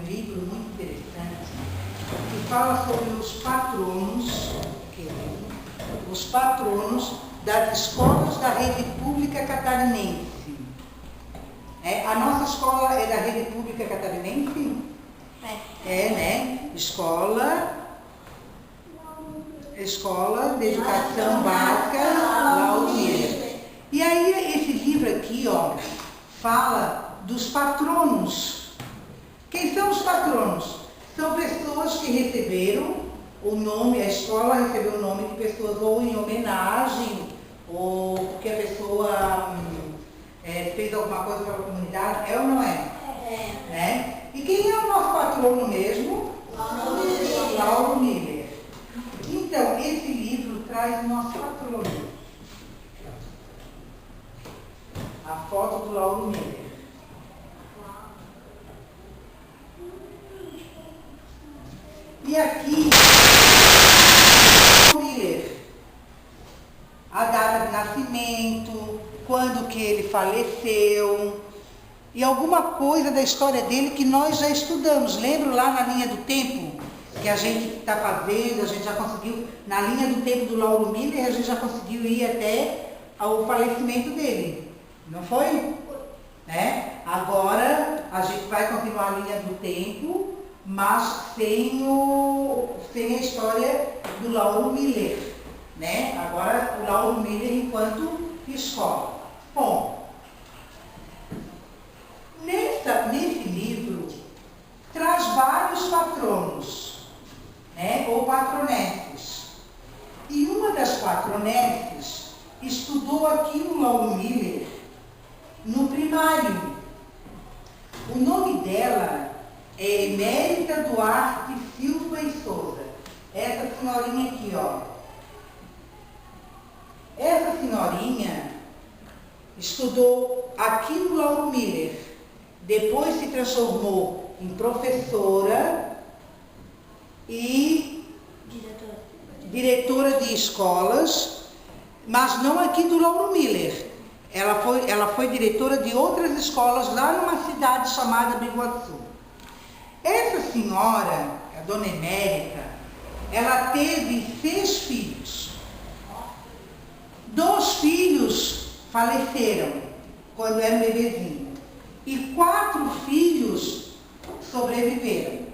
livro muito interessante que fala sobre os patronos das escolas da rede pública catarinense. A nossa escola é da rede pública catarinense? Né? Escola de Educação Básica Lauro Miller. E aí esse livro aqui, ó, fala dos patronos. Quem são os patronos? São pessoas que receberam o nome, a escola recebeu o nome de pessoas ou em homenagem, ou porque a pessoa fez alguma coisa pela comunidade, é ou não é? Né? E quem é o nosso patrono mesmo? Lauro Miller. Então, esse livro traz o nosso patrono. A foto do Lauro Miller. E aqui, Miller, a data de nascimento, quando que ele faleceu, e alguma coisa da história dele que nós já estudamos. Lembra lá na linha do tempo que a gente está fazendo, a gente já conseguiu, na linha do tempo do Lauro Miller, a gente já conseguiu ir até ao falecimento dele, não foi? Agora a gente vai continuar a linha do tempo, mas sem a história do Lauro Miller, né? Agora o Lauro Miller enquanto escola. Bom, nesse livro traz vários patronos, né? Ou patronesses. E uma das patronesses estudou aqui no Lauro Miller no primário. O nome dela é Emérita Duarte Silva e Souza. Essa senhorinha aqui, ó. Essa senhorinha estudou aqui no Lauro Miller. Depois se transformou em professora e diretora de escolas, mas não aqui do Lauro Miller. Ela foi diretora de outras escolas lá numa cidade chamada Biguaçu. Essa senhora, a dona Emérita, ela teve 6 filhos. 2 filhos faleceram quando eram bebezinho. E 4 filhos sobreviveram.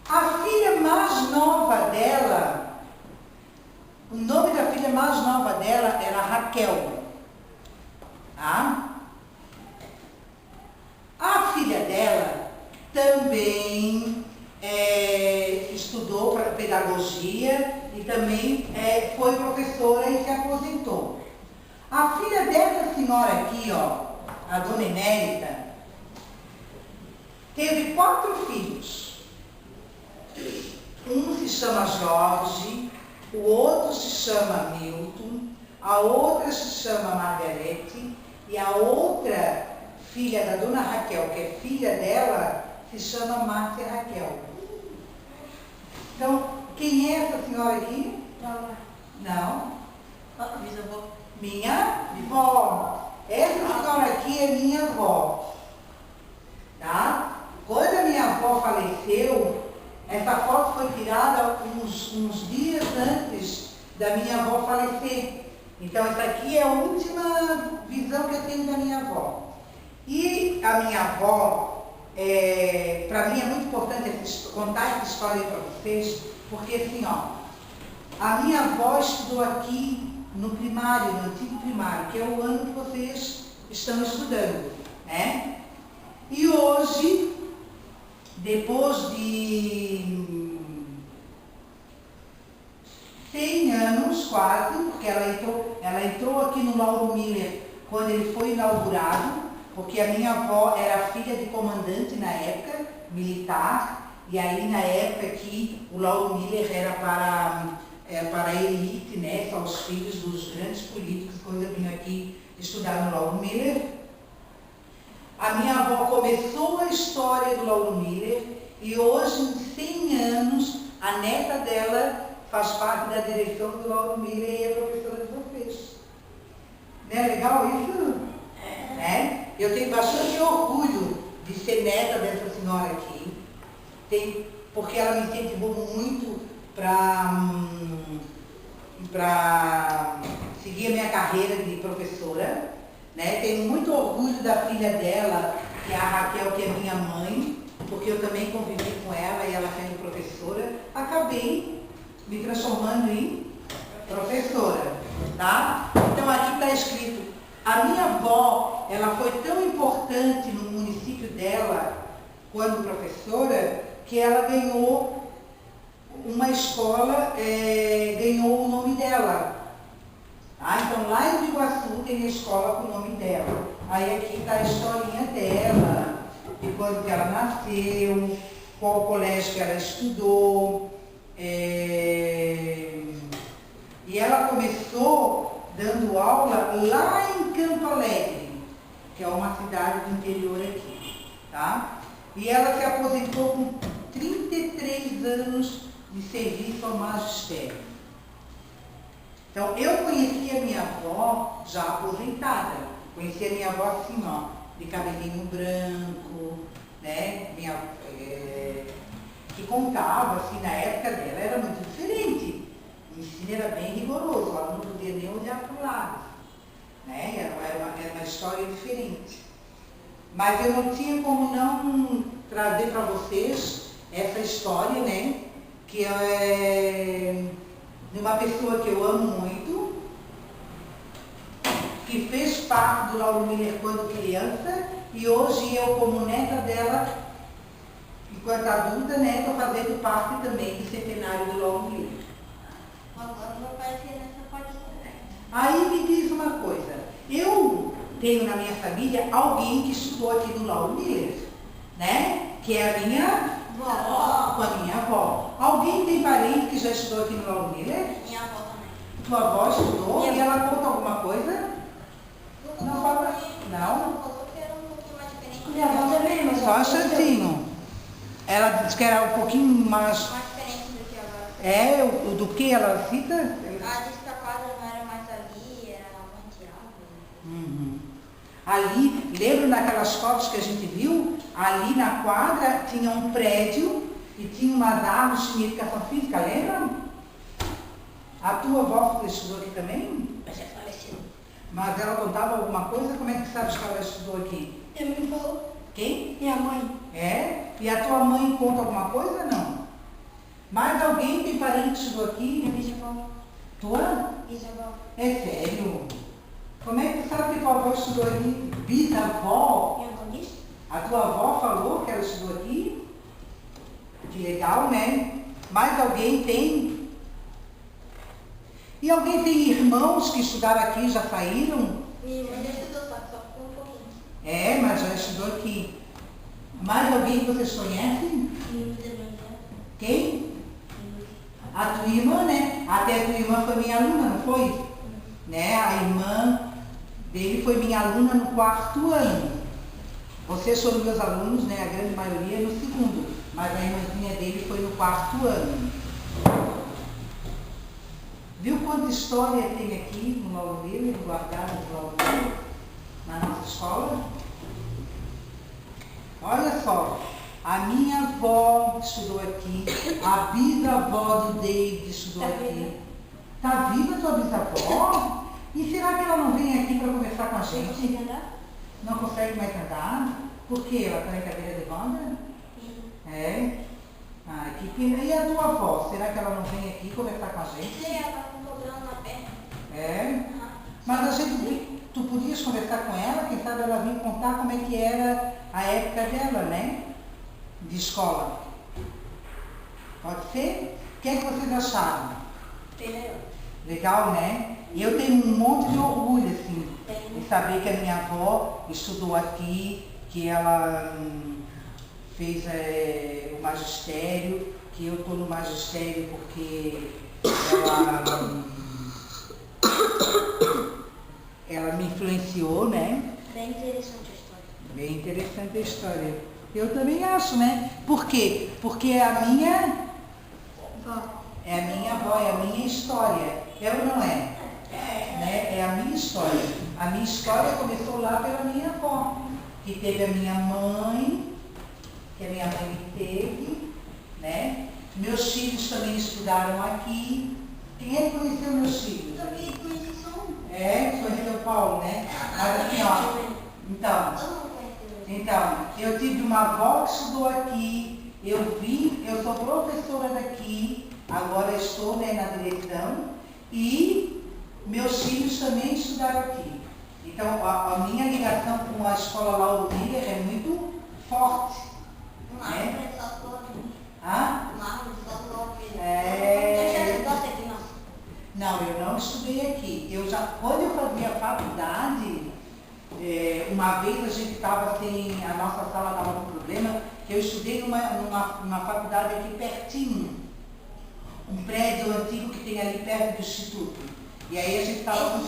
A filha mais nova dela, o nome da filha mais nova dela era Raquel. Tá? A filha dela também estudou para pedagogia e também foi professora e se aposentou. A filha dessa senhora aqui, ó, a dona Emérita, teve 4 filhos. Um se chama Jorge, o outro se chama Milton, a outra se chama Margarete e a outra filha da dona Raquel, que é filha dela, se chama Márcia Raquel. Então, quem é essa senhora aqui? Não. Bisavó. Minha avó. Essa senhora aqui é minha avó. Tá? Quando a minha avó faleceu, essa foto foi tirada uns dias antes da minha avó falecer. Então, essa aqui é a última visão que eu tenho da minha avó. E a minha avó, para mim é muito importante contar essa história para vocês, porque assim, ó, a minha avó estudou aqui no primário, no antigo primário, que é o ano que vocês estão estudando, né? E hoje, depois de 100 anos quase, porque ela entrou aqui no Lauro Miller quando ele foi inaugurado, porque a minha avó era filha de comandante na época, militar, e aí na época que o Lauro Miller era para a elite, né, são os filhos dos grandes políticos, quando eu vim aqui estudar no Lauro Miller. A minha avó começou a história do Lauro Miller e hoje, em 100 anos, a neta dela faz parte da direção do Lauro Miller e é professora de vocês. Não é legal isso? Eu tenho bastante orgulho de ser neta dessa senhora. para seguir a minha carreira de professora, né? Tenho muito orgulho da filha dela, que é a Raquel, que é minha mãe, porque eu também convivi com ela e ela sendo professora, acabei me transformando em professora, tá? Então aqui está escrito, a minha avó, ela foi tão importante no município dela, quando professora, que ela ganhou uma escola, ganhou o nome dela. Tá? Então lá em Iguaçu tem a escola com o nome dela. Aí aqui está a historinha dela, de quando que ela nasceu, qual colégio que ela estudou. E ela começou dando aula lá em Campo Alegre, que é uma cidade do interior aqui. Tá? E ela se aposentou com 33 anos de serviço ao magistério. Então, eu conheci a minha avó já aposentada. Conheci a minha avó assim, ó, de cabelinho branco, né? Que contava, assim, na época dela era muito diferente. O ensino era bem rigoroso, ela não podia nem olhar para o lado. Né? Era uma história diferente. Mas eu não tinha como não trazer para vocês essa história, né? Que é de uma pessoa que eu amo muito, que fez parte do Lauro Miller quando criança, e hoje eu, como neta dela, enquanto adulta, né, estou fazendo parte também do centenário do Lauro Miller. Agora vou aparecer nessa parte também. Aí me diz uma coisa, eu tenho na minha família alguém que estudou aqui no Lauro Miller, né? Que é a minha Vó. com a minha avó. Alguém tem parente que já estudou aqui no Lauro Miller? Minha avó também. Tua avó estudou Minha e ela conta alguma coisa? Não fala. Não? Ela falou que era um pouquinho mais diferente. Minha avó também, mas Só um instantinho. Ela disse que era um pouquinho mais. mais diferente do que agora. É, do que ela cita? Ela disse que a quadra não era mais ali, era manteada. Uhum. Ali, lembra daquelas fotos que a gente viu? Ali na quadra tinha um prédio e tinha umas árvores de educação física, lembra? A tua avó estudou aqui também? Mas já faleceu. Mas ela contava alguma coisa? Como é que sabe que ela estudou aqui? Minha mãe falou. Quem? Minha mãe. É? E a tua mãe conta alguma coisa? Não. Mais alguém tem parente que estudou aqui? Minha bisavó. Tua? Bisavó. É sério? Como é que tu sabe que tua avó estudou aqui? Bisavó? Minha avó disse? A tua avó falou que ela estudou aqui? Que legal, né? Mais alguém tem? E alguém tem irmãos que estudaram aqui e já saíram? Minha irmã já estudou, só ficou um pouquinho. É, mas já estudou aqui. Mais alguém que vocês conhecem? Minha irmã já. Quem? A tua irmã, né? Até a tua irmã foi minha aluna, não foi? Né? A irmã dele foi minha aluna no 4º ano. Vocês foram meus alunos, né? A grande maioria no 2º, mas a irmãzinha dele foi no 4º ano. Viu quanta história tem aqui no Lauro Miller, guardada no Lauro Miller, na nossa escola? Olha só, a minha avó estudou aqui, a bisavó do David estudou aqui. Tá viva tua bisavó? E será que ela não vem aqui para conversar com a gente? Não consegue mais andar? Por quê? Ela está em cadeira de roda? É? Ah, que pena. E a tua avó? Será que ela não vem aqui conversar com a gente? Sim, ela está com problema na perna. É? Mas a gente, tu podias conversar com ela, quem sabe ela vinha contar como é que era a época dela, né? De escola. Pode ser? O que é que vocês acharam? Melhor. Legal, né? E eu tenho um monte de orgulho, assim, Tem. de saber que a minha avó estudou aqui, que ela fez o magistério, que eu estou no magistério porque ela me influenciou, né? Bem interessante a história. Bem interessante a história. Eu também acho, né? Por quê? Porque é a minha avó, é a minha história. É ou não é? Né? É a minha história. A minha história começou lá pela minha avó, que teve a minha mãe, que a minha mãe me teve, né? Meus filhos também estudaram aqui. Quem é que conheceu meus filhos? Eu também conheci só um. É, conheceu o Paulo, né? Mas assim, ó, então, eu tive uma avó que estudou aqui, eu sou professora daqui, agora estou, né, na direção, e meus filhos também estudaram aqui. Então, a minha ligação com a escola Lauro Miller é muito forte. Né? Não, eu não estudei aqui. Quando eu fazia faculdade, uma vez a gente estava assim, a nossa sala estava com problema, que eu estudei numa faculdade aqui pertinho, um prédio antigo que tem ali perto do instituto. E aí a gente estava com...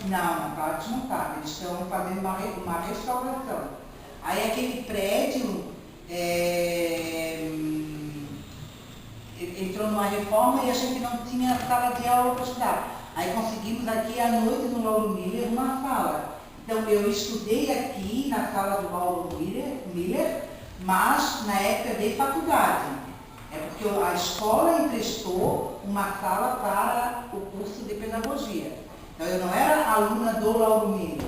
Não estava desmontado, eles estão fazendo uma restauração. Aí aquele prédio entrou numa reforma e a gente não tinha sala de aula para estudar. Aí conseguimos aqui à noite no Lauro Miller uma sala. Então eu estudei aqui na sala do Lauro Miller, mas na época de faculdade. É porque a escola emprestou uma sala para o curso de pedagogia. Então eu não era aluna do Lauro Miller,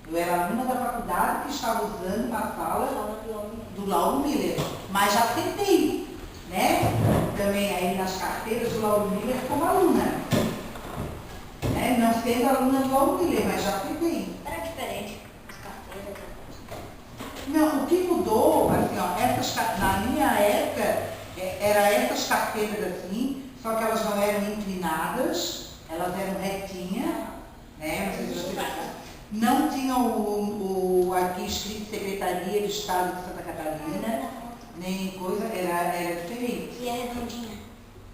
eu era aluna da faculdade que estava usando a sala do Lauro Miller. Mas já tentei, né? Também aí nas carteiras do Lauro Miller como aluna. Né? Não sendo aluna do Lauro Miller, mas já tentei. Era diferente as carteiras? Não, o que mudou, assim, ó, na minha época, era essas carteiras assim, só que elas não eram inclinadas, elas eram retinhas, né? Não tinham aqui escrito Secretaria de Estado de Santa Catarina, nem coisa, era diferente. E era redondinha.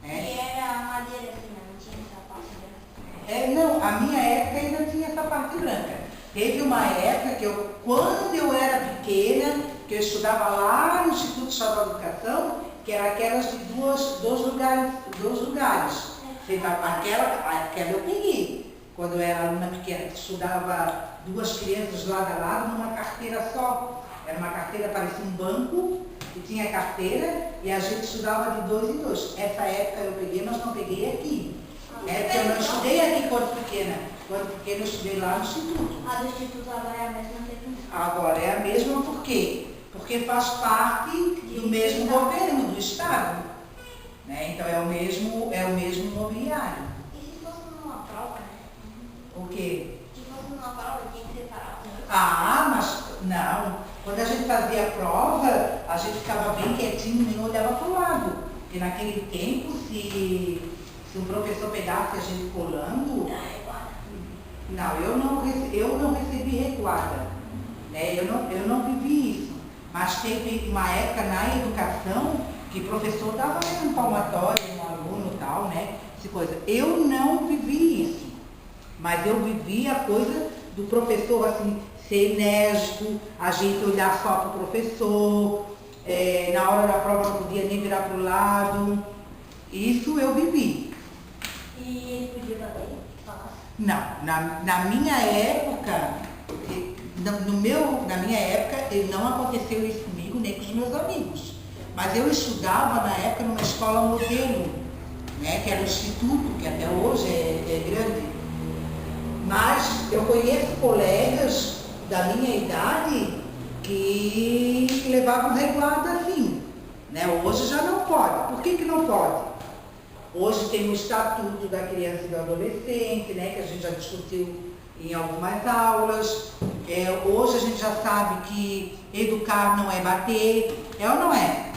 E era madeira assim, não tinha essa parte branca. Não, a minha época ainda tinha essa parte branca. Teve uma época que quando eu era pequena, que eu estudava lá no Instituto Estadual de Educação, que era aquelas de dois lugares. Aquela eu peguei. Quando eu era aluna pequena, que estudava duas crianças lado a lado numa carteira só. Era uma carteira, parecia um banco, e tinha carteira, e a gente estudava de dois em dois. Essa época eu peguei, mas não peguei aqui. Porque eu não estudei aqui quando pequena. Quando pequena eu estudei lá no Instituto. A do Instituto agora é a mesma tecnologia. Agora é a mesma por quê? Porque faz parte do mesmo governo, do Estado. Né? Então é o mesmo mobiliário. E se fosse numa prova, né? O quê? Se fosse numa prova, tinha que separar. Mas não. Quando a gente fazia a prova, a gente ficava bem quietinho, nem olhava para o lado. Porque naquele tempo, se um professor pegasse a gente colando... Não, eu não recebi recuada. Né? Eu não vivi isso. Mas teve uma época na educação que o professor dava um palmatório, um aluno e tal, né? Essa coisa. Eu não vivi isso. Mas eu vivi a coisa do professor, assim, ser enérgico, a gente olhar só para o professor, na hora da prova não podia nem virar para o lado. Isso eu vivi. E ele podia bater? Não, na minha época, na minha época, não aconteceu isso comigo nem com os meus amigos. Mas eu estudava na época numa escola modelo, né, que era o Instituto, que até hoje é grande. Mas eu conheço colegas da minha idade que levavam reguarda assim. Né? Hoje já não pode. Por que não pode? Hoje tem o Estatuto da Criança e do Adolescente, né, que a gente já discutiu em algumas aulas. Hoje a gente já sabe que educar não é bater. É ou não é?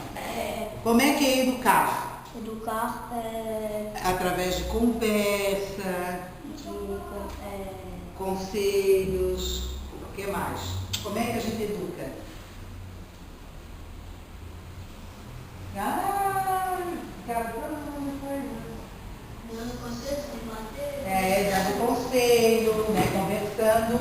Como é que é educar? Educar através de conversa, conselhos, o que mais? Como é que a gente educa? Dando conselho, né, conversando.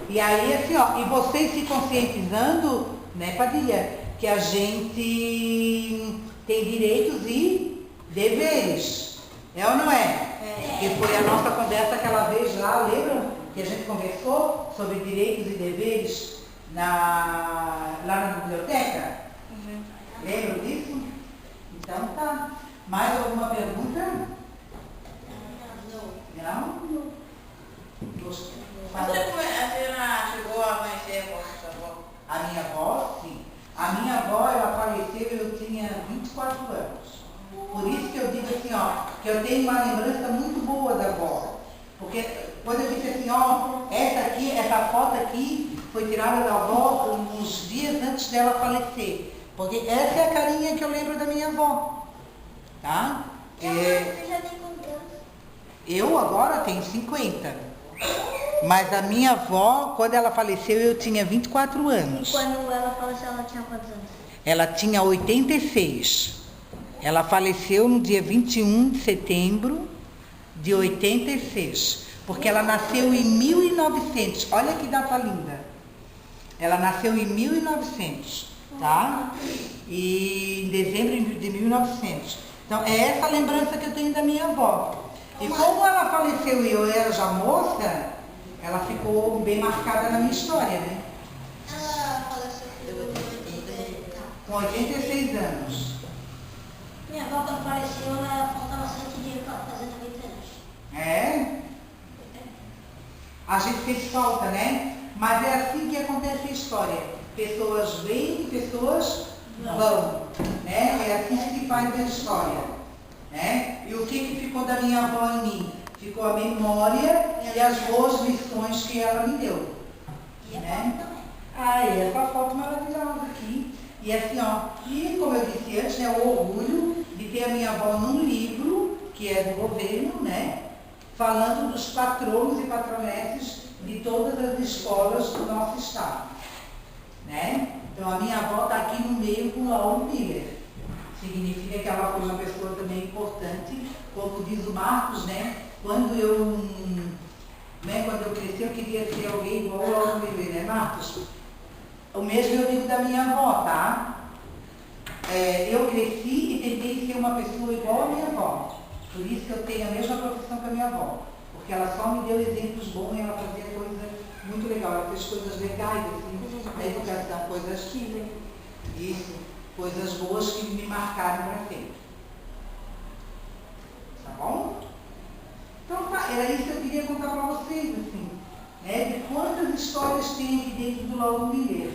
E aí, assim, ó, e vocês se conscientizando, né, Padilha, que a gente tem direitos e deveres. É ou não é? Que foi a nossa conversa aquela vez lá, lembram? Que a gente conversou sobre direitos e deveres lá na biblioteca? Lembram disso? Então tá. Mais alguma pergunta? Não? Gostei. A senhora chegou a conhecer a vossa avó? A minha avó, sim. A minha avó, ela faleceu e eu tinha 24 anos. Por isso que eu digo assim, ó, que eu tenho uma lembrança muito boa da avó. Porque quando eu disse assim, ó, essa foto aqui foi tirada da avó uns dias antes dela falecer. Porque essa é a carinha que eu lembro da minha avó. Tá? Você já tem quantos anos? Eu agora tenho 50. Mas a minha avó, quando ela faleceu, eu tinha 24 anos. E quando ela faleceu, ela tinha quantos anos? Ela tinha 86. Ela faleceu no dia 21 de setembro de 86. Porque ela nasceu em 1900. Olha que data linda. Ela nasceu em 1900, tá? E em dezembro de 1900. Então, é essa lembrança que eu tenho da minha avó. E como ela faleceu e eu era já moça, ela ficou bem marcada na minha história, né? Ela faleceu Com 86 anos. Minha avó, quando faleceu, ela faltava 7 dias para fazer 90 anos. É? A gente fez falta, né? Mas é assim que acontece a história. Pessoas vêm e pessoas vão. Né? É assim que se faz a história. Né? E o que ficou da minha avó em mim? Ficou a memória e as boas lições que ela me deu. E a Né? foto também. Ah, e essa foto maravilhosa aqui. E assim, ó, e como eu disse antes, né, o orgulho de ter a minha avó num livro, que é do governo, né? Falando dos patronos e patronesses de todas as escolas do nosso estado. Né? Então a minha avó está aqui no meio com o Lauro Miller. Significa que ela foi uma pessoa também importante, como diz o Marcos, né? Quando eu cresci, eu queria ser alguém igual ao Lauro Miller, né, Marcos? O mesmo eu digo da minha avó, tá? Eu cresci e tentei ser uma pessoa igual à minha avó. Por isso que eu tenho a mesma profissão que a minha avó. Porque ela só me deu exemplos bons e ela fazia coisas muito legais. Ela fez coisas legais, assim, na educação, coisas que... Isso, coisas boas que me marcaram para sempre. Tá bom? Então tá, era isso que eu queria contar para vocês, assim, né? De quantas histórias tem aqui dentro do Lauro Miller,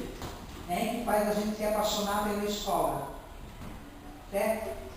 né? Que faz a gente se apaixonar pela escola. Certo?